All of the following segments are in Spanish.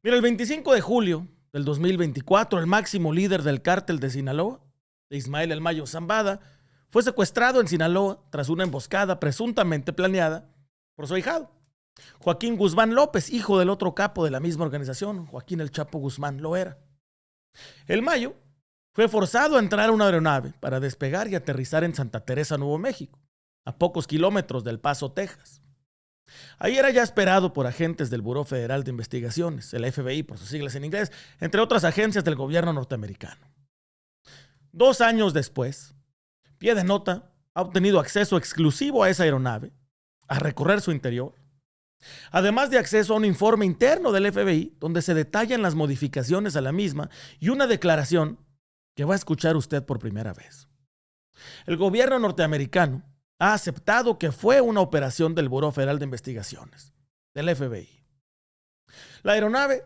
Mira, el 25 de julio del 2024, el máximo líder del cártel de Sinaloa, de Ismael El Mayo Zambada, fue secuestrado en Sinaloa tras una emboscada presuntamente planeada por su ahijado, Joaquín Guzmán López, hijo del otro capo de la misma organización, Joaquín El Chapo Guzmán Loera. El Mayo fue forzado a entrar a una aeronave para despegar y aterrizar en Santa Teresa, Nuevo México, a pocos kilómetros del Paso, Texas. Ahí era ya esperado por agentes del Buró Federal de Investigaciones, el FBI por sus siglas en inglés, entre otras agencias del gobierno norteamericano. 2 años después, Pie de Nota ha obtenido acceso exclusivo a esa aeronave, a recorrer su interior, además de acceso a un informe interno del FBI donde se detallan las modificaciones a la misma y una declaración que va a escuchar usted por primera vez. El gobierno norteamericano ha aceptado que fue una operación del Buró Federal de Investigaciones, del FBI. La aeronave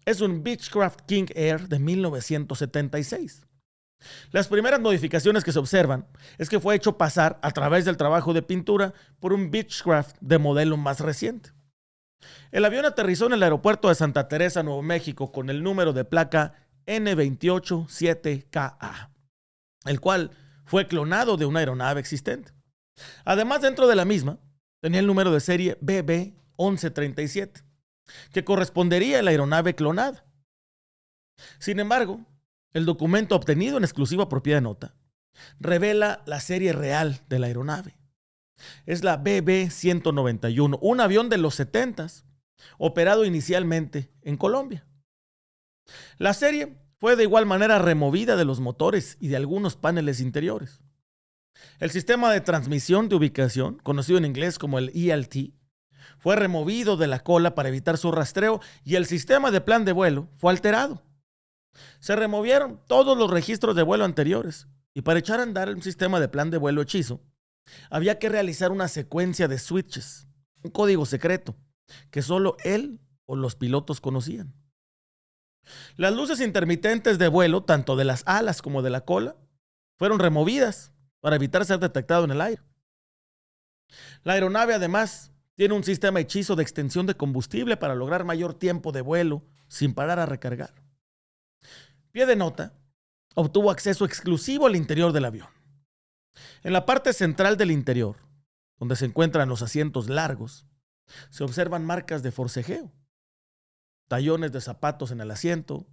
es un Beechcraft King Air de 1976. Las primeras modificaciones que se observan es que fue hecho pasar a través del trabajo de pintura por un Beechcraft de modelo más reciente. El avión aterrizó en el aeropuerto de Santa Teresa, Nuevo México, con el número de placa N287KA, el cual fue clonado de una aeronave existente. Además, dentro de la misma, tenía el número de serie BB1137, que correspondería a la aeronave clonada. Sin embargo, el documento obtenido en exclusiva por Pie de Nota revela la serie real de la aeronave. Es la BB-191, un avión de los 70s, operado inicialmente en Colombia. La serie fue de igual manera removida de los motores y de algunos paneles interiores. El sistema de transmisión de ubicación, conocido en inglés como el ELT, fue removido de la cola para evitar su rastreo y el sistema de plan de vuelo fue alterado. Se removieron todos los registros de vuelo anteriores y para echar a andar un sistema de plan de vuelo hechizo, había que realizar una secuencia de switches, un código secreto que solo él o los pilotos conocían. Las luces intermitentes de vuelo, tanto de las alas como de la cola, fueron removidas para evitar ser detectado en el aire. La aeronave además tiene un sistema hechizo de extensión de combustible para lograr mayor tiempo de vuelo sin parar a recargar. Pie de Nota obtuvo acceso exclusivo al interior del avión. En la parte central del interior, donde se encuentran los asientos largos, se observan marcas de forcejeo, tallones de zapatos en el asiento,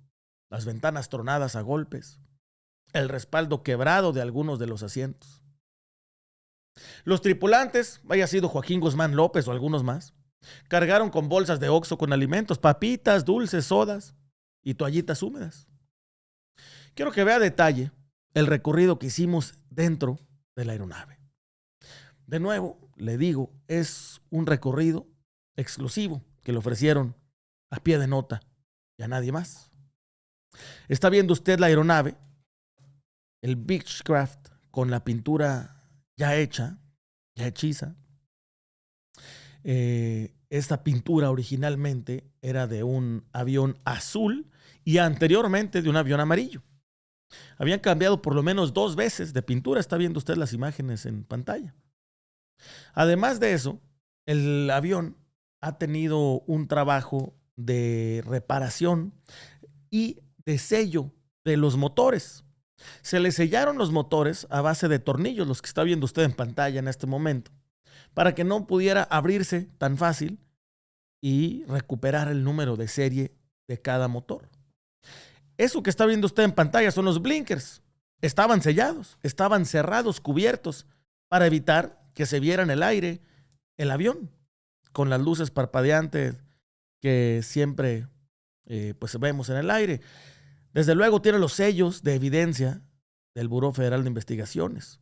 las ventanas tronadas a golpes, el respaldo quebrado de algunos de los asientos. Los tripulantes, haya sido Joaquín Guzmán López o algunos más, cargaron con bolsas de Oxxo con alimentos, papitas, dulces, sodas y toallitas húmedas. Quiero que vea a detalle el recorrido que hicimos dentro de la aeronave. De nuevo, le digo, es un recorrido exclusivo que le ofrecieron a Pie de Nota y a nadie más. Está viendo usted la aeronave, el Beechcraft con la pintura ya hecha, ya hechiza. Esta pintura originalmente era de un avión azul y anteriormente de un avión amarillo. Habían cambiado por lo menos 2 veces de pintura. Está viendo usted las imágenes en pantalla. Además de eso, el avión ha tenido un trabajo de reparación y de sello de los motores. Se le sellaron los motores a base de tornillos, los que está viendo usted en pantalla en este momento, para que no pudiera abrirse tan fácil y recuperar el número de serie de cada motor. Eso que está viendo usted en pantalla son los blinkers. Estaban sellados, estaban cerrados, cubiertos, para evitar que se viera en el aire el avión, con las luces parpadeantes que siempre pues vemos en el aire. Desde luego tiene los sellos de evidencia del Buró Federal de Investigaciones.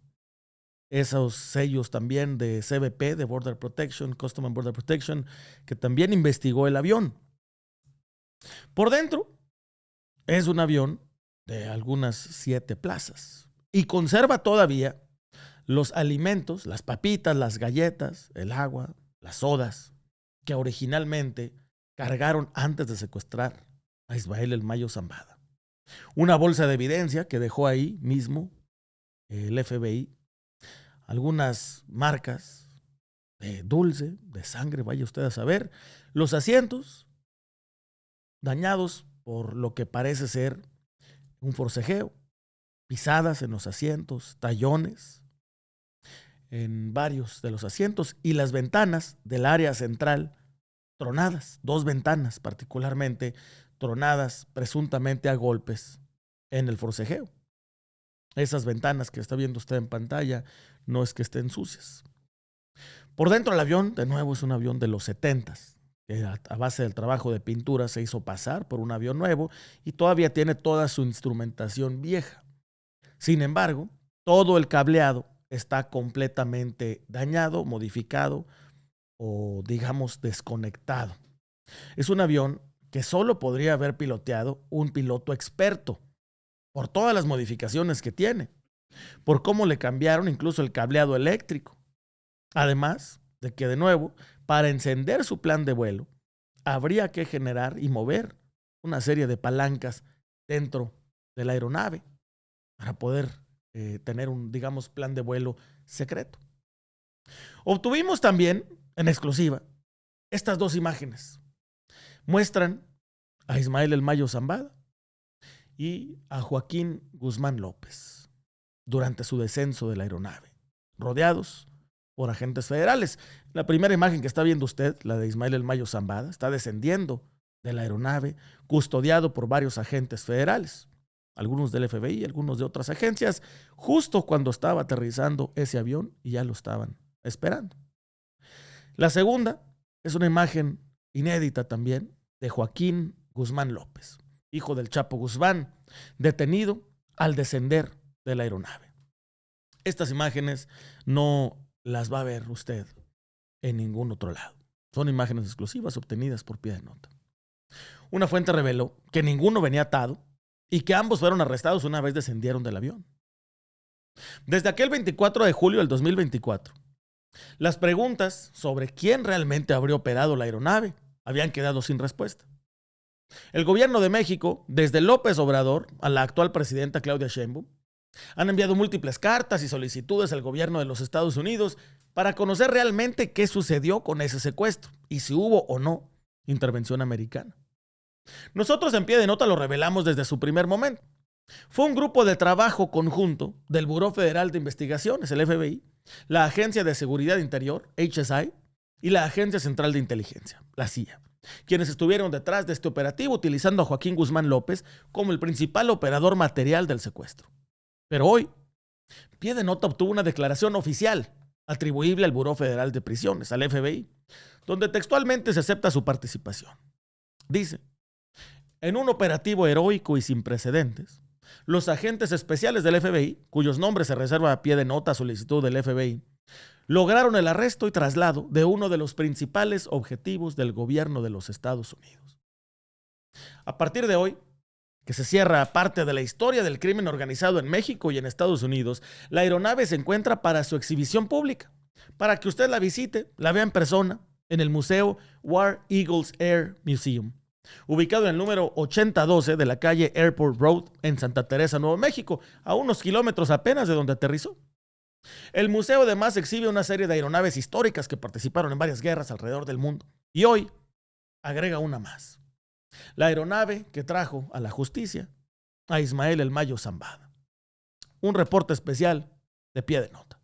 Esos sellos también de CBP, de Border Protection, Customs and Border Protection, que también investigó el avión. Por dentro es un avión de algunas 7 plazas y conserva todavía los alimentos, las papitas, las galletas, el agua, las sodas, que originalmente cargaron antes de secuestrar a Ismael El Mayo Zambada. Una bolsa de evidencia que dejó ahí mismo el FBI, algunas marcas de dulce, de sangre, vaya usted a saber, los asientos dañados por lo que parece ser un forcejeo, pisadas en los asientos, tallones en varios de los asientos y las ventanas del área central tronadas, 2 ventanas particularmente tronadas presuntamente a golpes en el forcejeo. Esas ventanas que está viendo usted en pantalla no es que estén sucias. Por dentro del avión, de nuevo, es un avión de los 70s, que a base del trabajo de pintura se hizo pasar por un avión nuevo y todavía tiene toda su instrumentación vieja. Sin embargo, todo el cableado está completamente dañado, modificado o, digamos, desconectado. Es un avión que solo podría haber piloteado un piloto experto por todas las modificaciones que tiene, por cómo le cambiaron incluso el cableado eléctrico. Además de que, de nuevo, para encender su plan de vuelo, habría que generar y mover una serie de palancas dentro de la aeronave para poder tener un, digamos, plan de vuelo secreto. Obtuvimos también, en exclusiva, estas 2 imágenes. Muestran a Ismael El Mayo Zambada y a Joaquín Guzmán López durante su descenso de la aeronave, rodeados por agentes federales. La primera imagen que está viendo usted, la de Ismael El Mayo Zambada, está descendiendo de la aeronave, custodiado por varios agentes federales, algunos del FBI, algunos de otras agencias, justo cuando estaba aterrizando ese avión y ya lo estaban esperando. La segunda es una imagen inédita también de Joaquín Guzmán López, hijo del Chapo Guzmán, detenido al descender de la aeronave. Estas imágenes no las va a ver usted en ningún otro lado. Son imágenes exclusivas obtenidas por pie de nota. Una fuente reveló que ninguno venía atado y que ambos fueron arrestados una vez descendieron del avión. Desde aquel 24 de julio del 2024, las preguntas sobre quién realmente habría operado la aeronave habían quedado sin respuesta. El gobierno de México, desde López Obrador a la actual presidenta Claudia Sheinbaum, han enviado múltiples cartas y solicitudes al gobierno de los Estados Unidos para conocer realmente qué sucedió con ese secuestro y si hubo o no intervención americana. Nosotros en pie de nota lo revelamos desde su primer momento. Fue un grupo de trabajo conjunto del Buró Federal de Investigaciones, el FBI, la Agencia de Seguridad Interior, HSI, y la Agencia Central de Inteligencia, la CIA, quienes estuvieron detrás de este operativo utilizando a Joaquín Guzmán López como el principal operador material del secuestro. Pero hoy, pie de nota obtuvo una declaración oficial atribuible al Buró Federal de Prisiones, al FBI, donde textualmente se acepta su participación. Dice: en un operativo heroico y sin precedentes, los agentes especiales del FBI, cuyos nombres se reserva a pie de nota a solicitud del FBI, lograron el arresto y traslado de uno de los principales objetivos del gobierno de los Estados Unidos. A partir de hoy, que se cierra parte de la historia del crimen organizado en México y en Estados Unidos, la aeronave se encuentra para su exhibición pública, para que usted la visite, la vea en persona, en el Museo War Eagles Air Museum, ubicado en el número 8012 de la calle Airport Road en Santa Teresa, Nuevo México, a unos kilómetros apenas de donde aterrizó. El museo además exhibe una serie de aeronaves históricas que participaron en varias guerras alrededor del mundo. Y hoy agrega una más: la aeronave que trajo a la justicia a Ismael El Mayo Zambada. Un reporte especial de pie de nota.